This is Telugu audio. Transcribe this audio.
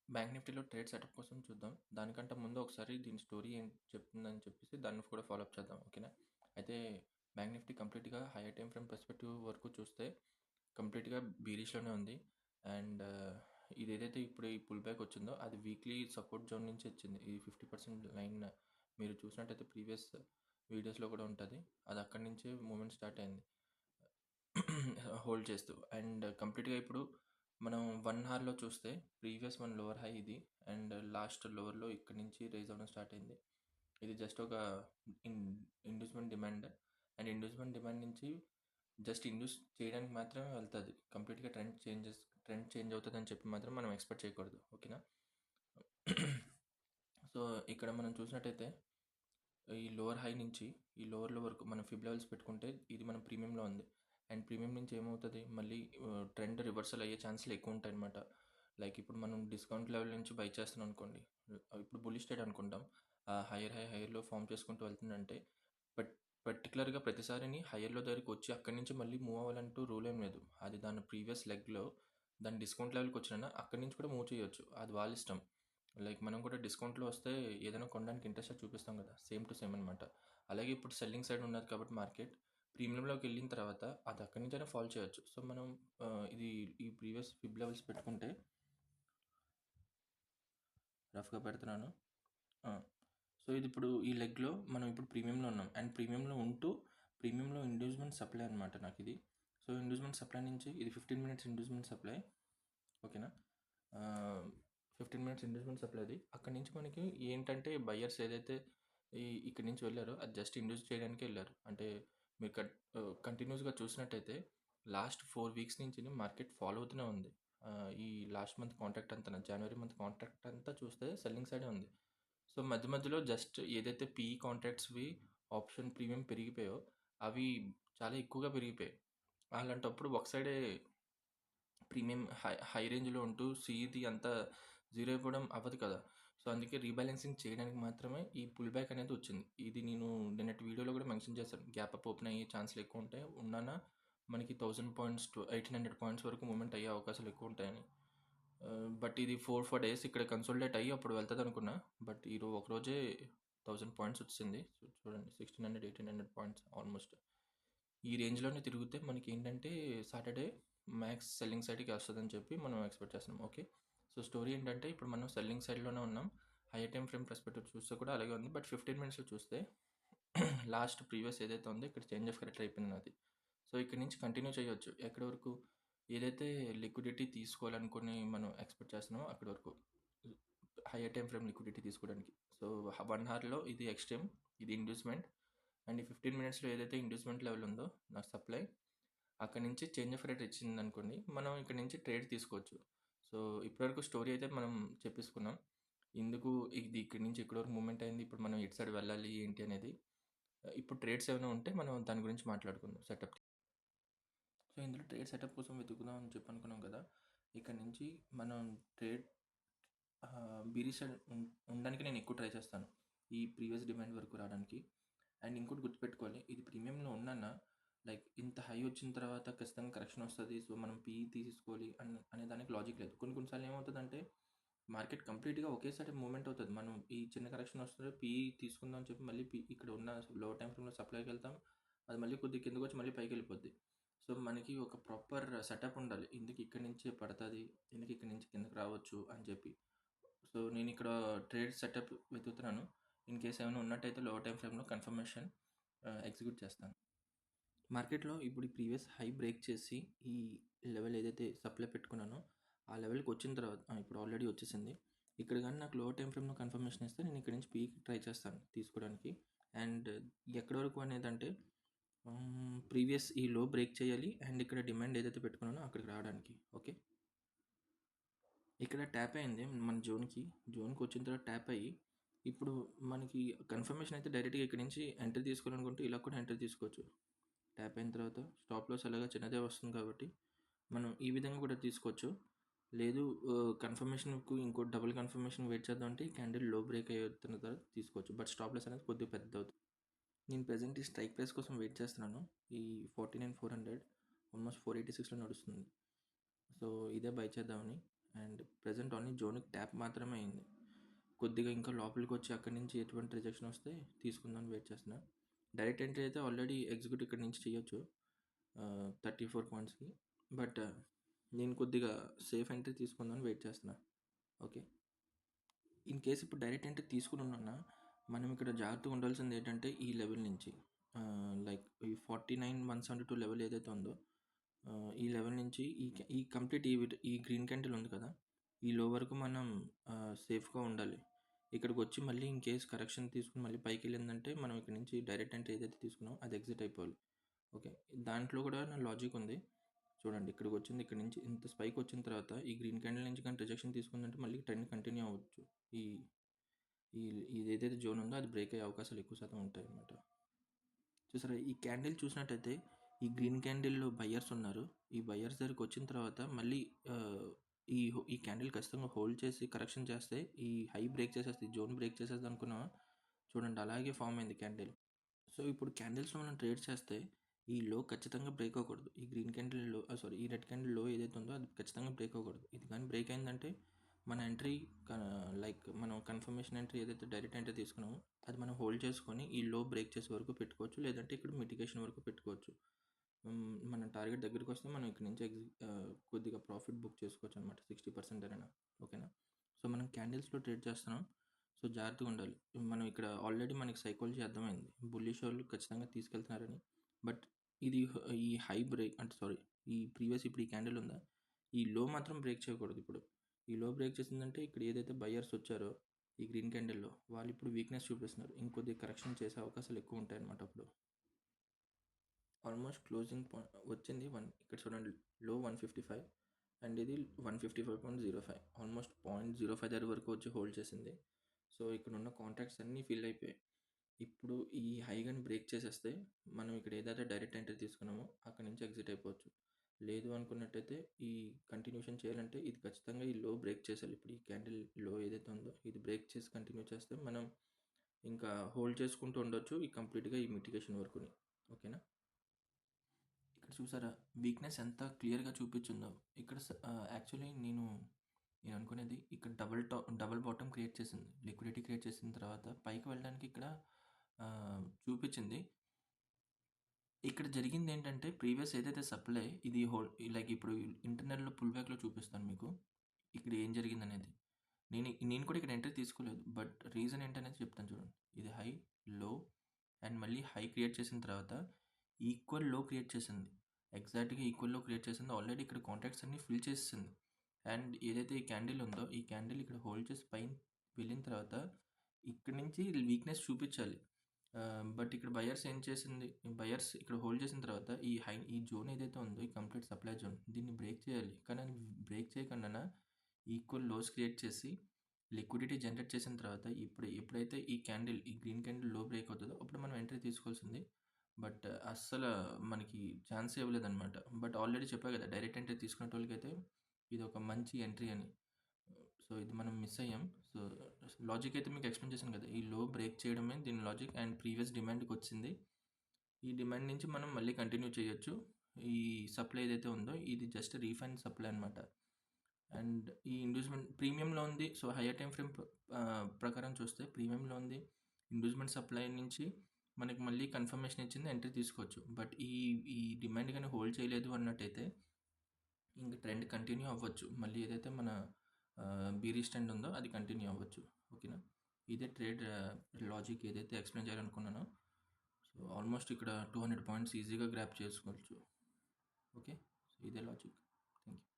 బ్యాంక్ నిఫ్టీలో ట్రేడ్ సెటప్ కోసం చూద్దాం. దానికంటే ముందు ఒకసారి దీని స్టోరీ ఏం చెప్తుందని చెప్పేసి దాన్ని కూడా ఫాలోఅప్ చేద్దాం. ఓకేనా? అయితే బ్యాంక్ నిఫ్టీ కంప్లీట్‌గా హైయర్ టైమ్ ఫ్రేమ్ పర్స్పెక్టివ్ వరకు చూస్తే కంప్లీట్‌గా బీరిష్‌లోనే ఉంది. అండ్ ఇదేదైతే ఇప్పుడు ఈ పుల్ బ్యాక్ వచ్చిందో అది వీక్లీ సపోర్ట్ జోన్ నుంచి వచ్చింది. ఈ 50% లైన్ మీరు చూసినట్టయితే ప్రీవియస్ వీడియోస్‌లో కూడా ఉంటది. అది అక్కడి నుంచే మూవ్‌మెంట్ స్టార్ట్ అయింది. హోల్డ్ చేస్తూ. అండ్ కంప్లీట్‌గా ఇప్పుడు మనం 1 అవర్‌లో చూస్తే ప్రీవియస్ వన్ లోవర్ హై ఇది. అండ్ లాస్ట్ లోవర్‌లో ఇక్కడి నుంచి రైజ్ అవ్వడం స్టార్ట్ అయింది. ఇది జస్ట్ ఒక in inducement demand. And inducement demand నుంచి జస్ట్ ఇండ్యూస్ చేయడానికి మాత్రమే వెళ్తది. కంప్లీట్‌గా ట్రెండ్ చేంజ్ అవుతదని చెప్పి మాత్రం మనం ఎక్స్‌పెక్ట్ చేయకూడదు. ఓకేనా? సో, ఇక్కడ మనం చూసినట్టయితే ఈ లోవర్ హై నుంచి ఈ లోవర్‌లో వరకు మనం ఫిబ్ లెవెల్స్ పెట్టుకుంటే ఇది మన ప్రీమియంలో ఉంది. అండ్ ప్రీమియం నుంచి ఏమవుతది మళ్ళీ ట్రెండ్ రివర్సల్ అయ్యే ఛాన్సులు ఎక్కువ ఉంటాయన్నమాట. లైక్ ఇప్పుడు మనం డిస్కౌంట్ లెవెల్ నుంచి బై చేస్తున్నాం అనుకోండి. ఇప్పుడు బుల్లిష్ ట్రేడ్ అనుకుంటాం. హైయర్‌లో ఫార్మ్ చేసుకుంటూ వెళ్తుందంటే బట్ పర్టిక్యులర్‌గా ప్రతిసారిని హైయర్‌లో దగ్గరికి వచ్చి అక్కడి నుంచి మళ్ళీ మూవ్ అవ్వాలంటూ రూల్ ఏం లేదు. అది దాని ప్రీవియస్ లెగ్‌లో దాని డిస్కౌంట్ లెవెల్‌కి వచ్చినా అక్కడి నుంచి కూడా మూవ్ చేయొచ్చు. అది వాళ్ళ ఇష్టం. లైక్ మనం కూడా డిస్కౌంట్‌లో వస్తే ఏదైనా కొనడానికి ఇంట్రెస్ట్ చూపిస్తాం కదా! సేమ్ టు సేమ్ అనమాట. అలాగే ఇప్పుడు సెల్లింగ్ సైడ్ ఉన్నది కాబట్టి మార్కెట్ ప్రీమియంలోకి వెళ్ళిన తర్వాత అది అక్కడి నుంచైనా ఫాల్ చేయొచ్చు. సో, మనం ఇది ఈ ప్రీవియస్ ఫిబ్ లెవెల్స్ పెట్టుకుంటే రఫ్‌గా పెడుతున్నాను. ఆ! సో, ఇది ఇప్పుడు ఈ లెగ్‌లో మనం ఇప్పుడు ప్రీమియంలో ఉన్నాం. అండ్ ప్రీమియంలో ఉంటూ ప్రీమియంలో ఇండ్యూస్‌మెంట్ సప్లై అనమాట నాకిది. సో, ఇండ్యూస్‌మెంట్ సప్లై నుంచి ఇది 15 మినిట్స్ ఇండ్యూస్‌మెంట్ సప్లై. ఓకేనా? 15 మినిట్స్ ఇండ్యూస్‌మెంట్ సప్లైది. అక్కడి నుంచి మనకి ఏంటంటే బయర్స్ ఏదైతే ఇక్కడి నుంచి వెళ్లారో అది జస్ట్ ఇండ్యూస్ చేయడానికే వెళ్లారు. అంటే మీరు కంటిన్యూస్‌గా చూసినట్టయితే లాస్ట్ 4 వీక్స్ నుంచి మార్కెట్ ఫాలో అవుతూనే ఉంది. ఈ లాస్ట్ మంత్ కాంట్రాక్ట్ అంతా జనవరి మంత్ కాంట్రాక్ట్ అంతా చూస్తే సెల్లింగ్ సైడే ఉంది. సో, మధ్య మధ్యలో జస్ట్ ఏదైతే పీఈ కాంట్రాక్ట్స్‌వి ఆప్షన్ ప్రీమియం పెరిగిపోయాయో అవి చాలా ఎక్కువగా పెరిగిపోయాయి. అలాంటప్పుడు ఒక సైడే ప్రీమియం హై రేంజ్‌లో ఉంటూ సీఈది అంతా జీరో అయిపోవడం అవ్వదు కదా! సో, అందుకే రీబాలన్సింగ్ చేయడానికి మాత్రమే ఈ పుల్ బ్యాక్ అనేది వచ్చింది. ఇది నేను నిన్నటి వీడియోలో కూడా మెన్షన్ చేశాను. గ్యాప్ అప్ ఓపెన్ అయ్యే ఛాన్సులు ఎక్కువ ఉంటాయి. ఉన్నానా మనకి 1000 పాయింట్స్ టు 1800 పాయింట్స్ వరకు మూవ్‌మెంట్ అయ్యే అవకాశాలు ఎక్కువ ఉంటాయని. బట్ ఇది 4 డేస్ ఇక్కడ కన్సాలిడేట్ అయ్యి అప్పుడు వెళ్తదనుకున్నా. బట్ ఒకరోజే 1000 పాయింట్స్ వచ్చింది. సో, చూడండి 1600, 1800 పాయింట్స్ ఆల్మోస్ట్. ఈ రేంజ్‌లోనే తిరిగితే మనకేంటంటే సాటర్డే మ్యాక్స్ సెల్లింగ్ సైడ్‌కి వస్తదని చెప్పి మనం ఎక్స్‌పెక్ట్ చేస్తున్నాం. ఓకే. సో, స్టోరీ ఏంటంటే ఇప్పుడు మనం సెల్లింగ్ సైడ్‌లోనే ఉన్నాం. హైయర్ టైమ్ ఫ్రేమ్ పర్స్పెక్టివ్ చూస్తే కూడా అలాగే ఉంది. బట్ 15 మినిట్స్‌లో చూస్తే లాస్ట్ ప్రీవియస్ ఏదైతే ఉందో ఇక్కడ చేంజ్ ఆఫ్ క్యారెక్టర్ అయిపోయింది నాది. సో, ఇక్కడి నుంచి కంటిన్యూ చేయొచ్చు. ఎక్కడి వరకు ఏదైతే లిక్విడిటీ తీసుకోవాలనుకుని మనం ఎక్స్‌పెక్ట్ చేస్తున్నామో అక్కడి వరకు. హైయర్ టైమ్ ఫ్రేమ్ లిక్విడిటీ తీసుకోవడానికి. సో, 1 అవర్‌లో ఇది ఎక్స్‌ట్రీమ్, ఇది ఇండ్యూస్‌మెంట్. అండ్ ఈ 15 మినిట్స్‌లో ఏదైతే ఇండ్యూస్‌మెంట్ లెవెల్ ఉందో నాకు సప్లై అక్కడి నుంచి చేంజ్ ఆఫ్ రేట్ ఇచ్చిందనుకోండి, మనం ఇక్కడి నుంచి ట్రేడ్ తీసుకోవచ్చు. సో, ఇప్పటివరకు స్టోరీ అయితే మనం చెప్పేసుకున్నాం. ఎందుకు ఇది ఇక్కడి నుంచి ఇక్కడి వరకు మూవ్‌మెంట్ అయింది. ఇప్పుడు మనం ఎటు సైడ్ వెళ్ళాలి ఏంటి అనేది. ఇప్పుడు ట్రేడ్స్ ఏమైనా ఉంటే మనం దాని గురించి మాట్లాడుకుందాం సెటప్. సో, ఇందులో ట్రేడ్ సెటప్ కోసం వెతుకుదాం అని చెప్పి అనుకున్నాం కదా! ఇక్కడ నుంచి మనం ట్రేడ్ బీరిష్ సైడ్ ఉండడానికి నేను ఎక్కువ ట్రై చేస్తాను. ఈ ప్రీవియస్ డిమాండ్ వరకు రావడానికి. అండ్ ఇంకోటి గుర్తుపెట్టుకోవాలి. ఇది ప్రీమియంలో ఉన్నానా లైక్ ఇంత హై వచ్చిన తర్వాత ఖచ్చితంగా కరెక్షన్ వస్తది. సో, మనం పీఈ తీసుకోవాలి అనే దానికి లాజిక్ లేదు. కొన్ని కొన్ని సార్లు ఏమవుతదంటే మార్కెట్ కంప్లీట్‌గా ఒకేసారి మూవ్‌మెంట్ అవుతది. మనం ఈ చిన్న కరెక్షన్ వస్తది. పీఈ తీసుకుందాం అని చెప్పి మళ్ళీ ఇక్కడ ఉన్న లోవర్ టైమ్ ఫ్రేమ్‌లో సప్లైకెళ్తాం. అది మళ్ళీ కొద్దిగా కిందకొచ్చి మళ్ళీ పైకెళ్ళిపోద్ది. సో, మనకి ఒక ప్రాపర్ సెటప్ ఉండాలి. ఎందుకు ఇక్కడి నుంచే పడతది, ఎందుకు ఇక్కడి నుంచి కిందకి రావచ్చు అని చెప్పి. సో, నేనిక్కడ ట్రేడ్ సెటప్ వెతుకుతున్నాను. ఇన్ కేస్ ఏమైనా ఉన్నట్టయితే లోవర్ టైమ్ ఫ్రేమ్‌లో కన్ఫర్మేషన్ ఎగ్జిక్యూట్ చేస్తాను. మార్కెట్‌లో ఇప్పుడు ఈ ప్రీవియస్ హై బ్రేక్ చేసి ఈ లెవెల్ ఏదైతే సప్లై పెట్టుకున్నానో ఆ లెవెల్‌కి వచ్చిన తర్వాత ఇప్పుడు ఆల్రెడీ వచ్చేసింది. ఇక్కడ గాని నాకు లోవర్ టైమ్ ఫ్రేమ్‌లో కన్ఫర్మేషన్ ఇస్తే నేను ఇక్కడి నుంచి పీక్ ట్రై చేస్తాను తీసుకోవడానికి. అండ్ ఎక్కడి వరకు అనేదంటే ప్రీవియస్ ఈ లో బ్రేక్ చేయాలి. అండ్ ఇక్కడ డిమాండ్ ఏదైతే పెట్టుకున్నానో అక్కడికి రావడానికి. ఓకే. ఇక్కడ ట్యాప్ అయింది మన జోన్‌కి వచ్చిన తర్వాత ట్యాప్ అయ్యి ఇప్పుడు మనకి కన్ఫర్మేషన్ అయితే డైరెక్ట్‌గా ఇక్కడి నుంచి ఎంట్రీ తీసుకోవాలనుకుంటే ఇలా కూడా ఎంట్రీ తీసుకోవచ్చు. ట్యాప్ అయిన తర్వాత స్టాప్ లాస్ ఎలాగో చిన్నదే వస్తుంది కాబట్టి మనం ఈ విధంగా కూడా తీసుకోవచ్చు. లేదు కన్ఫర్మేషన్‌కు ఇంకో డబుల్ కన్ఫర్మేషన్ వెయిట్ చేద్దాం అంటే ఈ క్యాండిల్ లో బ్రేక్ అవుతున్న తర్వాత తీసుకోవచ్చు. బట్ స్టాప్ లాస్ అనేది కొద్దిగా పెద్దదవుతుంది. నేను ప్రెజెంట్ ఈ స్ట్రైక్ ప్రైస్ కోసం వెయిట్ చేస్తున్నాను. ఈ 49,400 ఆల్మోస్ట్ 486లో నడుస్తుంది. సో, ఇదే బై చేద్దామని. అండ్ ప్రజెంట్ ఓన్లీ జోన్కి ట్యాప్ మాత్రమే అయింది. కొద్దిగా ఇంకా లోపలికి వచ్చి అక్కడి నుంచి ఎటువంటి రిజెక్షన్ వస్తే తీసుకుందామని వెయిట్ చేస్తున్నా. డైరెక్ట్ ఎంట్రీ అయితే ఆల్రెడీ ఎగ్జిక్యూట్ ఇక్కడ నుంచి చేయొచ్చు 34 పాయింట్స్కి. బట్ నేను కొద్దిగా సేఫ్ ఎంట్రీ తీసుకుందామని వెయిట్ చేస్తున్నా. ఓకే, ఇన్ కేస్ ఇప్పుడు డైరెక్ట్ ఎంట్రీ తీసుకుని ఉన్నా మనం ఇక్కడ జాగ్రత్తగా ఉండాల్సింది ఏంటంటే ఈ లెవెల్ నుంచి లైక్ ఈ 49,172 లెవెల్ ఏదైతే ఉందో ఈ లెవెల్ నుంచి ఈ కంప్లీట్ ఈ గ్రీన్ క్యాండిల్ ఉంది కదా, ఈ లో వరకు మనం సేఫ్గా ఉండాలి. ఇక్కడికి వచ్చి మళ్ళీ ఇన్ కేస్ కరెక్షన్ తీసుకుని మళ్ళీ పైకి వెళ్ళిందంటే మనం ఇక్కడ నుంచి డైరెక్ట్ ఎంట్రీ ఏదైతే తీసుకున్నామో అది ఎగ్జిట్ అయిపోవాలి. ఓకే, దాంట్లో కూడా నా లాజిక్ ఉంది. చూడండి, ఇక్కడికి వచ్చింది, ఇక్కడ నుంచి ఇంత స్పైక్ వచ్చిన తర్వాత ఈ గ్రీన్ క్యాండిల్ నుంచి కానీ రిజెక్షన్ తీసుకుందంటే మళ్ళీ ట్రెండ్ కంటిన్యూ అవ్వచ్చు. ఈ ఈ ఇది ఏదైతే జోన్ ఉందో అది బ్రేక్ అయ్యే అవకాశాలు ఎక్కువ శాతం ఉంటాయి అన్నమాట. చూసారా, ఈ క్యాండిల్ చూసినట్టయితే ఈ గ్రీన్ క్యాండిల్లో బయ్యర్స్ ఉన్నారు. ఈ బయ్యర్స్ దగ్గరికి వచ్చిన తర్వాత మళ్ళీ ఈ క్యాండిల్ ఖచ్చితంగా హోల్డ్ చేసి కరెక్షన్ చేస్తే ఈ హై బ్రేక్ చేసేస్తే, ఈ జోన్ బ్రేక్ చేసేది అనుకున్నా. చూడండి, అలాగే ఫామ్ అయింది క్యాండిల్. సో ఇప్పుడు క్యాండిల్స్లో మనం ట్రేడ్ చేస్తే ఈ లో ఖచ్చితంగా బ్రేక్ అవ్వకూడదు. ఈ గ్రీన్ క్యాండిల్ లో ఈ రెడ్ క్యాండిల్ లో ఏదైతే ఉందో అది ఖచ్చితంగా బ్రేక్ అవ్వకూడదు. ఇది కానీ బ్రేక్ అయిందంటే మన ఎంట్రీ లైక్ మనం కన్ఫర్మేషన్ ఎంట్రీ ఏదైతే డైరెక్ట్ ఎంట్రీ తీసుకున్నామో అది మనం హోల్డ్ చేసుకొని ఈ లో బ్రేక్ చేసే వరకు పెట్టుకోవచ్చు, లేదంటే ఇక్కడ మిటిగేషన్ వరకు పెట్టుకోవచ్చు. మన టార్గెట్ దగ్గరికి వస్తే మనం ఇక్కడ నుంచి కొద్దిగా ప్రాఫిట్ బుక్ చేసుకోవచ్చు అనమాట, 60% అయినా. ఓకేనా, సో మనం క్యాండిల్స్లో ట్రేడ్ చేస్తున్నాం. సో జాగ్రత్తగా ఉండాలి. మనం ఇక్కడ ఆల్రెడీ మనకి సైకాలజీ అర్థమైంది, బుల్లిష్ వాళ్ళు ఖచ్చితంగా తీసుకెళ్తున్నారని. బట్ ఇది ఈ హై బ్రేక్ అంటే ఈ ప్రీవియస్ ఇప్పుడు ఈ క్యాండిల్ ఉందా, ఈ లో మాత్రం బ్రేక్ చేయకూడదు. ఇప్పుడు ఈ లో బ్రేక్ చేసిందంటే ఇక్కడ ఏదైతే బయ్యర్స్ వచ్చారో ఈ గ్రీన్ క్యాండిల్లో వాళ్ళు ఇప్పుడు వీక్నెస్ చూపిస్తున్నారు. ఇంకొద్ది కరెక్షన్ చేసే అవకాశాలు ఎక్కువ ఉంటాయి అన్నమాట. అప్పుడు ఆల్మోస్ట్ క్లోజింగ్ పాయింట్ వచ్చింది ఇక్కడ చూడండి, లో 155 అండ్ ఇది 155.05, ఆల్మోస్ట్ 0.05 దగ్గర వరకు వచ్చి హోల్డ్ చేసింది. సో ఇక్కడ ఉన్న కాంట్రాక్ట్స్ అన్నీ ఫిల్ అయిపోయాయి. ఇప్పుడు ఈ హైగాని బ్రేక్ చేసేస్తే మనం ఇక్కడ ఏదైతే డైరెక్ట్ ఎంట్రీ తీసుకున్నామో అక్కడ నుంచి ఎగ్జిట్ అయిపోవచ్చు. లేదు అనుకున్నట్టయితే ఈ కంటిన్యూషన్ చేయాలంటే ఇది ఖచ్చితంగా ఈ లో బ్రేక్ చేసేయాలి. ఇప్పుడు ఈ క్యాండిల్ లో ఏదైతే ఉందో ఇది బ్రేక్ చేసి కంటిన్యూ చేస్తే మనం ఇంకా హోల్డ్ చేసుకుంటూ ఉండొచ్చు ఈ కంప్లీట్గా ఈ మిటిగేషన్ వరకుని. ఓకేనా, ఇక్కడ చూసారా వీక్నెస్ ఎంత క్లియర్గా చూపించిందో. ఇక్కడ యాక్చువల్లీ నేను అనుకునేది ఇక్కడ డబల్ బాటమ్ క్రియేట్ చేసింది, లిక్విడిటీ క్రియేట్ చేసిన తర్వాత పైకి వెళ్ళడానికి ఇక్కడ చూపించింది. ఇక్కడ జరిగింది ఏంటంటే ప్రీవియస్ ఏదైతే సప్లై ఇది లైక్ ఇప్పుడు ఇంటర్నల్లో పుల్ బ్యాక్లో చూపిస్తాను మీకు ఇక్కడ ఏం జరిగింది అనేది. నేను కూడా ఇక్కడ ఎంట్రీ తీసుకోలేదు, బట్ రీజన్ ఏంటనేది చెప్తాను చూడండి. ఇది హై, లో అండ్ మళ్ళీ హై క్రియేట్ చేసిన తర్వాత ఈక్వల్ లో క్రియేట్ చేసింది, ఎగ్జాక్ట్గా ఈక్వల్ లో క్రియేట్ చేసింది. ఆల్రెడీ ఇక్కడ కాంట్రాక్ట్స్ అన్ని ఫిల్ చేసింది. అండ్ ఏదైతే ఈ క్యాండిల్ ఉందో ఈ క్యాండిల్ ఇక్కడ హోల్డ్ చేసి పైన వెళ్ళిన తర్వాత ఇక్కడ నుంచి వీక్నెస్ చూపించాలి. బట్ ఇక్కడ బయర్స్ ఏం చేసింది, బయర్స్ ఇక్కడ హోల్డ్ చేసిన తర్వాత ఈ జోన్ ఏదైతే ఉందో ఈ కంప్లీట్ సప్లై జోన్ దీన్ని బ్రేక్ చేయాలి. కానీ అది బ్రేక్ చేయకుండా ఈక్వల్ లోస్ క్రియేట్ చేసి లిక్విడిటీ జనరేట్ చేసిన తర్వాత ఎప్పుడైతే ఈ గ్రీన్ క్యాండిల్ లో బ్రేక్ అవుతుందో అప్పుడు మనం ఎంట్రీ తీసుకోవాల్సింది. బట్ అస్సలు మనకి ఛాన్స్ ఇవ్వలేదన్నమాట. బట్ ఆల్రెడీ చెప్పా కదా, డైరెక్ట్ ఎంట్రీ తీసుకునే వాళ్ళకైతే ఇది ఒక మంచి ఎంట్రీ అని. సో ఇది మనం మిస్ అయ్యాం. సో లాజిక్ అయితే మీకు ఎక్స్ప్లెయిన్ చేశాను కదా, ఈ లో బ్రేక్ చేయడమే దీని లాజిక్. అండ్ ప్రీవియస్ డిమాండ్కి వచ్చింది, ఈ డిమాండ్ నుంచి మనం మళ్ళీ కంటిన్యూ చేయొచ్చు. ఈ సప్లై ఏదైతే ఉందో ఇది జస్ట్ రీఫైన్ సప్లై అనమాట. అండ్ ఈ ఇండ్యూస్మెంట్ ప్రీమియంలో ఉంది. సో హయ్యర్ టైం ఫ్రేమ్ ప్రకారం చూస్తే ప్రీమియంలో ఉంది. ఇండ్యూస్మెంట్ సప్లై నుంచి మనకి మళ్ళీ కన్ఫర్మేషన్ ఇచ్చింది, ఎంట్రీ తీసుకోవచ్చు. బట్ ఈ డిమాండ్ కానీ హోల్డ్ చేయలేదు అన్నట్టయితే ఇంకా ట్రెండ్ కంటిన్యూ అవ్వచ్చు. మళ్ళీ ఏదైతే మన బీరిష్ ట్రెండ్ ఉందో అది కంటిన్యూ అవ్వచ్చు. ఓకేనా, ఇదే ట్రేడ్ లాజిక్ ఏదైతే ఎక్స్ప్లెయిన్ చేయాలనుకున్నానో. సో ఆల్మోస్ట్ ఇక్కడ 200 పాయింట్స్ ఈజీగా గ్రాప్ చేసుకోవచ్చు. ఓకే, సో ఇదే లాజిక్. Thank you.